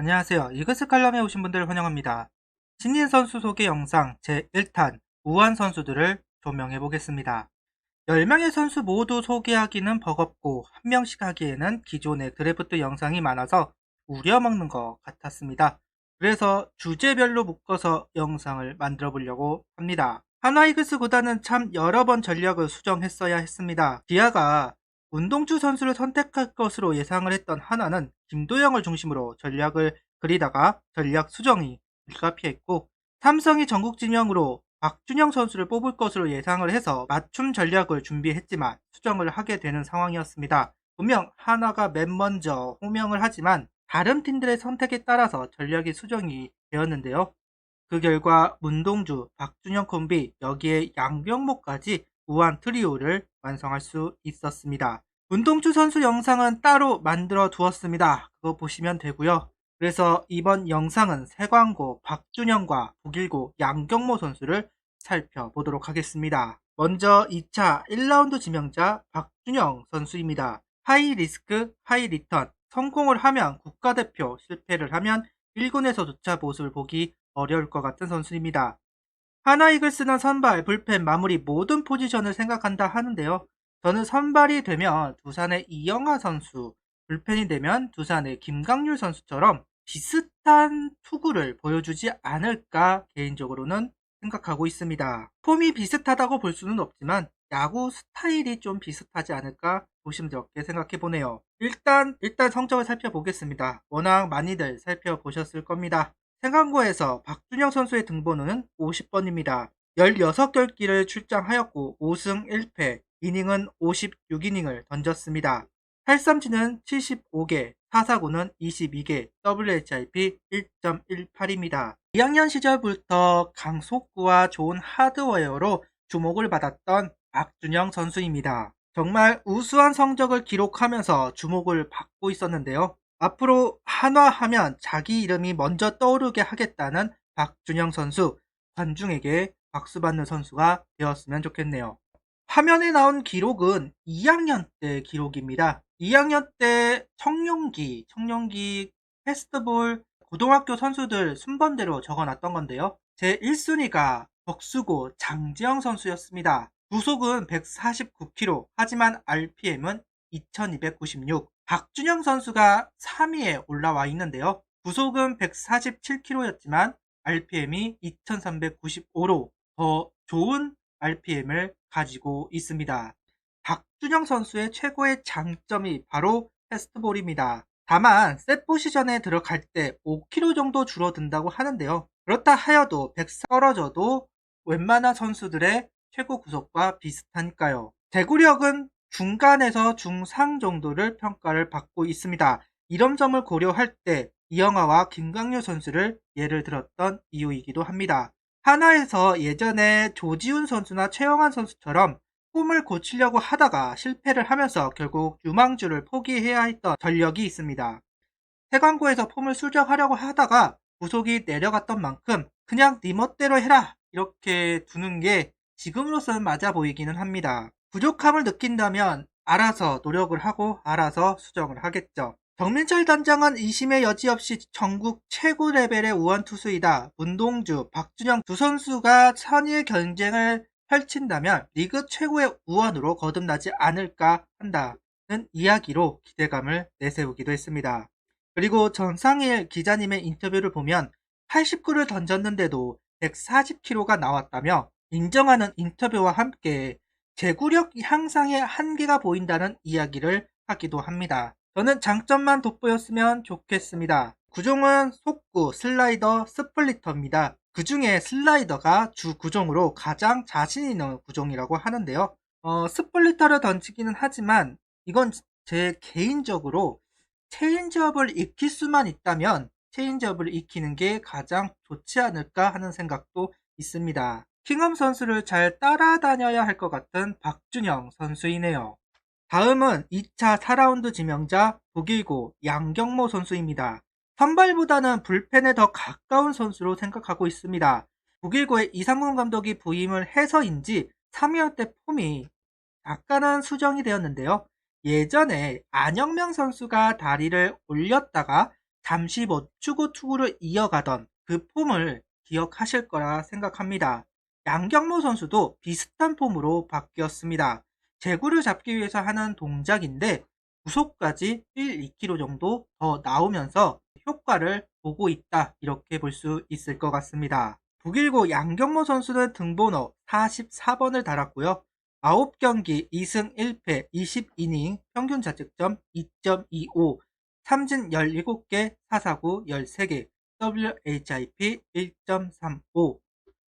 안녕하세요. 이글스 칼럼에 오신 분들 환영합니다. 신인 선수 소개 영상 제1탄 우한 선수들을 조명해 보겠습니다. 10명의 선수 모두 소개하기는 버겁고 한 명씩 하기에는 기존의 드래프트 영상이 많아서 우려먹는 것 같았습니다. 그래서 주제별로 묶어서 영상을 만들어 보려고 합니다. 하나 이글스 구단은 참 여러 번 전략을 수정했어야 했습니다. 기아가 운동주 선수를 선택할 것으로 예상을 했던 하나는 김도영을 중심으로 전략을 그리다가 전략 수정이 불가피했고, 삼성이 전국 진영으로 박준영 선수를 뽑을 것으로 예상을 해서 맞춤 전략을 준비했지만 수정을 하게 되는 상황이었습니다. 분명 하나가 맨 먼저 호명을 하지만 다른 팀들의 선택에 따라서 전략이 수정이 되었는데요. 그 결과 문동주, 박준영 콤비, 여기에 양병모까지 우한 트리오를 완성할 수 있었습니다. 문동주 선수 영상은 따로 만들어 두었습니다. 그거 보시면 되고요. 그래서 이번 영상은 세광고, 박준영과 북일고, 양경모 선수를 살펴보도록 하겠습니다. 먼저 2차 1라운드 지명자 박준영 선수입니다. 하이 리스크, 하이 리턴. 성공을 하면 국가대표, 실패를 하면 1군에서 조차 모습을 보기 어려울 것 같은 선수입니다. 하나 이글스는 선발, 불펜, 마무리 모든 포지션을 생각한다 하는데요. 저는 선발이 되면 두산의 이영하 선수, 불펜이 되면 두산의 김강률 선수처럼 비슷한 투구를 보여주지 않을까 개인적으로는 생각하고 있습니다. 폼이 비슷하다고 볼 수는 없지만 야구 스타일이 좀 비슷하지 않을까 조심스럽게 생각해 보네요. 일단 성적을 살펴보겠습니다. 워낙 많이들 살펴보셨을 겁니다. 생강고에서 박준영 선수의 등번호는 50번입니다. 16경기를 출장하였고 5승 1패, 이닝은 56이닝을 던졌습니다. 탈삼진은 75개, 타사구는 22개, WHIP 1.18입니다. 2학년 시절부터 강속구와 좋은 하드웨어로 주목을 받았던 박준영 선수입니다. 정말 우수한 성적을 기록하면서 주목을 받고 있었는데요. 앞으로 한화하면 자기 이름이 먼저 떠오르게 하겠다는 박준영 선수, 관중에게 박수받는 선수가 되었으면 좋겠네요. 화면에 나온 기록은 2학년 때 기록입니다. 2학년 때 청룡기 페스트볼 고등학교 선수들 순번대로 적어놨던 건데요. 제 1순위가 덕수고 장지영 선수였습니다. 구속은 149km, 하지만 RPM은 2296. 박준영 선수가 3위에 올라와 있는데요. 구속은 147km였지만 RPM이 2395로 더 좋은 RPM을 가지고 있습니다. 박준영 선수의 최고의 장점이 바로 패스트볼입니다. 다만 셋 포지션에 들어갈 때 5km 정도 줄어든다고 하는데요. 그렇다 하여도 100 떨어져도 웬만한 선수들의 최고 구속과 비슷하니까요. 제구력은 중간에서 중상 정도를 평가를 받고 있습니다. 이런 점을 고려할 때 이영하와 김강률 선수를 예를 들었던 이유이기도 합니다. 하나에서 예전에 조지훈 선수나 최영환 선수처럼 폼을 고치려고 하다가 실패를 하면서 결국 유망주를 포기해야 했던 전력이 있습니다. 태광고에서 폼을 수정하려고 하다가 구속이 내려갔던 만큼 그냥 네 멋대로 해라 이렇게 두는 게 지금으로서는 맞아 보이기는 합니다. 부족함을 느낀다면 알아서 노력을 하고 알아서 수정을 하겠죠. 정민철 단장은 이심의 여지없이 전국 최고 레벨의 우원 투수이다. 문동주, 박준영 두 선수가 선의의 경쟁을 펼친다면 리그 최고의 우원으로 거듭나지 않을까 한다는 이야기로 기대감을 내세우기도 했습니다. 그리고 전상일 기자님의 인터뷰를 보면 89를 던졌는데도 140km가 나왔다며 인정하는 인터뷰와 함께 제구력 향상의 한계가 보인다는 이야기를 하기도 합니다. 저는 장점만 돋보였으면 좋겠습니다. 구종은 속구, 슬라이더, 스플리터입니다. 그 중에 슬라이더가 주 구종으로 가장 자신 있는 구종이라고 하는데요. 스플리터를 던지기는 하지만 이건 제 개인적으로 체인지업을 익힐 수만 있다면 체인지업을 익히는 게 가장 좋지 않을까 하는 생각도 있습니다. 킹엄 선수를 잘 따라다녀야 할 것 같은 박준영 선수이네요. 다음은 2차 4라운드 지명자 북일고 양경모 선수입니다. 선발보다는 불펜에 더 가까운 선수로 생각하고 있습니다. 북일고의 이상훈 감독이 부임을 해서인지 3위월 때 폼이 약간은 수정이 되었는데요. 예전에 안영명 선수가 다리를 올렸다가 잠시 멈추고 투구를 이어가던 그 폼을 기억하실 거라 생각합니다. 양경모 선수도 비슷한 폼으로 바뀌었습니다. 제구를 잡기 위해서 하는 동작인데 구속까지 1, 2kg 정도 더 나오면서 효과를 보고 있다, 이렇게 볼 수 있을 것 같습니다. 북일고 양경모 선수는 등번호 44번을 달았고요. 9경기 2승 1패 20이닝 평균 자책점 2.25, 삼진 17개, 사사구 13개, WHIP 1.35,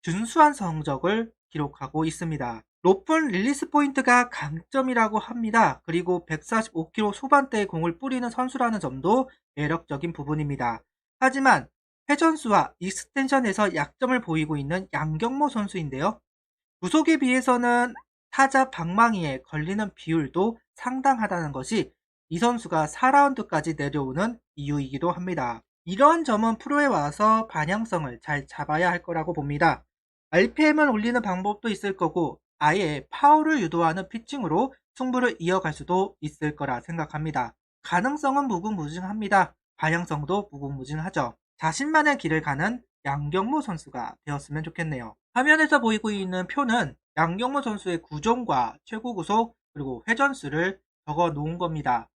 준수한 성적을 기록하고 있습니다. 높은 릴리스 포인트가 강점이라고 합니다. 그리고 145km 후반대의 공을 뿌리는 선수라는 점도 매력적인 부분입니다. 하지만 회전수와 익스텐션에서 약점을 보이고 있는 양경모 선수인데요. 구속에 비해서는 타자 방망이에 걸리는 비율도 상당하다는 것이 이 선수가 4라운드까지 내려오는 이유이기도 합니다. 이러한 점은 프로에 와서 방향성을 잘 잡아야 할 거라고 봅니다. RPM을 올리는 방법도 있을 거고 아예 파워를 유도하는 피칭으로 승부를 이어갈 수도 있을 거라 생각합니다. 가능성은 무궁무진합니다. 방향성도 무궁무진하죠. 자신만의 길을 가는 양경모 선수가 되었으면 좋겠네요. 화면에서 보이고 있는 표는 양경모 선수의 구종과 최고 구속 그리고 회전수를 적어 놓은 겁니다.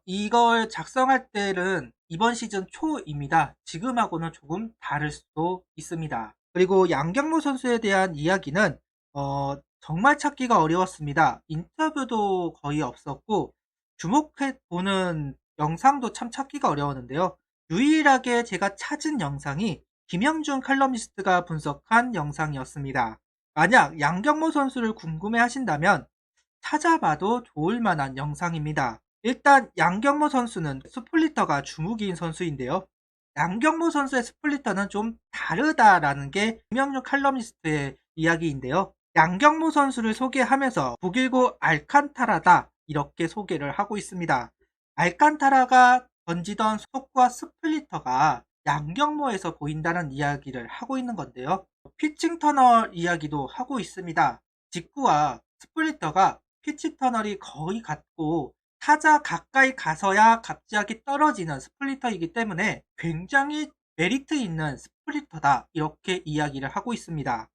이걸 작성할 때는 이번 시즌 초입니다. 지금하고는 조금 다를 수도 있습니다. 그리고 양경모 선수에 대한 이야기는 정말 찾기가 어려웠습니다. 인터뷰도 거의 없었고 주목해보는 영상도 참 찾기가 어려웠는데요. 유일하게 제가 찾은 영상이 김영준 칼럼니스트가 분석한 영상이었습니다. 만약 양경모 선수를 궁금해 하신다면 찾아봐도 좋을 만한 영상입니다. 일단 양경모 선수는 스플리터가 주무기인 선수인데요. 양경모 선수의 스플리터는 좀 다르다라는 게 김영준 칼럼니스트의 이야기인데요. 양경모 선수를 소개하면서 북일고 알칸타라다, 이렇게 소개를 하고 있습니다. 알칸타라가 던지던 속구와 스플리터가 양경모에서 보인다는 이야기를 하고 있는 건데요. 피칭 터널 이야기도 하고 있습니다. 직구와 스플리터가 피치 터널이 거의 같고 타자 가까이 가서야 갑자기 떨어지는 스플리터이기 때문에 굉장히 메리트 있는 스플리터다, 이렇게 이야기를 하고 있습니다.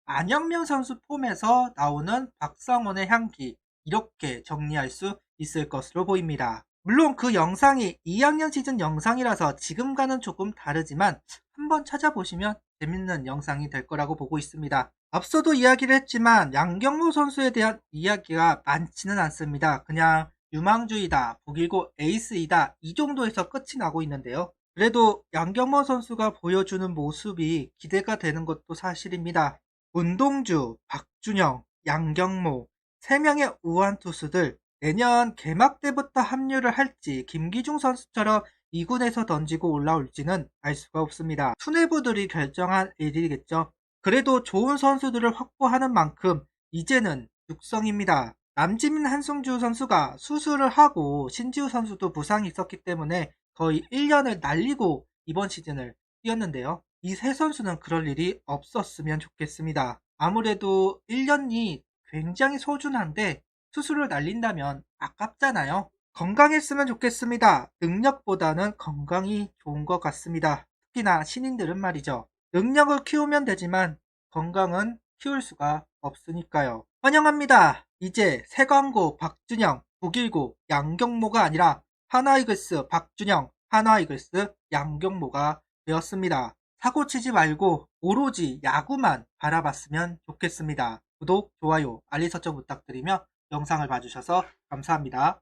안영명 선수 폼에서 나오는 박상원의 향기, 이렇게 정리할 수 있을 것으로 보입니다. 물론 그 영상이 2학년 시즌 영상이라서 지금과는 조금 다르지만 한번 찾아보시면 재밌는 영상이 될 거라고 보고 있습니다. 앞서도 이야기를 했지만 양경모 선수에 대한 이야기가 많지는 않습니다. 그냥 유망주이다, 북일고 에이스이다, 이 정도에서 끝이 나고 있는데요. 그래도 양경모 선수가 보여주는 모습이 기대가 되는 것도 사실입니다. 문동주, 박준영, 양경모 3명의 우완 투수들, 내년 개막 때부터 합류를 할지 김기중 선수처럼 2군에서 던지고 올라올지는 알 수가 없습니다. 수뇌부들이 결정한 일이겠죠. 그래도 좋은 선수들을 확보하는 만큼 이제는 육성입니다. 남지민 한승주 선수가 수술을 하고 신지우 선수도 부상이 있었기 때문에 거의 1년을 날리고 이번 시즌을 뛰었는데요. 이 세 선수는 그럴 일이 없었으면 좋겠습니다. 아무래도 1년이 굉장히 소중한데 수술을 날린다면 아깝잖아요. 건강했으면 좋겠습니다. 능력보다는 건강이 좋은 것 같습니다. 특히나 신인들은 말이죠. 능력을 키우면 되지만 건강은 키울 수가 없으니까요. 환영합니다. 이제 세광고 박준영, 북일고 양경모가 아니라 하나이글스 박준영, 하나이글스 양경모가 되었습니다. 사고 치지 말고 오로지 야구만 바라봤으면 좋겠습니다. 구독, 좋아요, 알림 설정 부탁드리며 영상을 봐주셔서 감사합니다.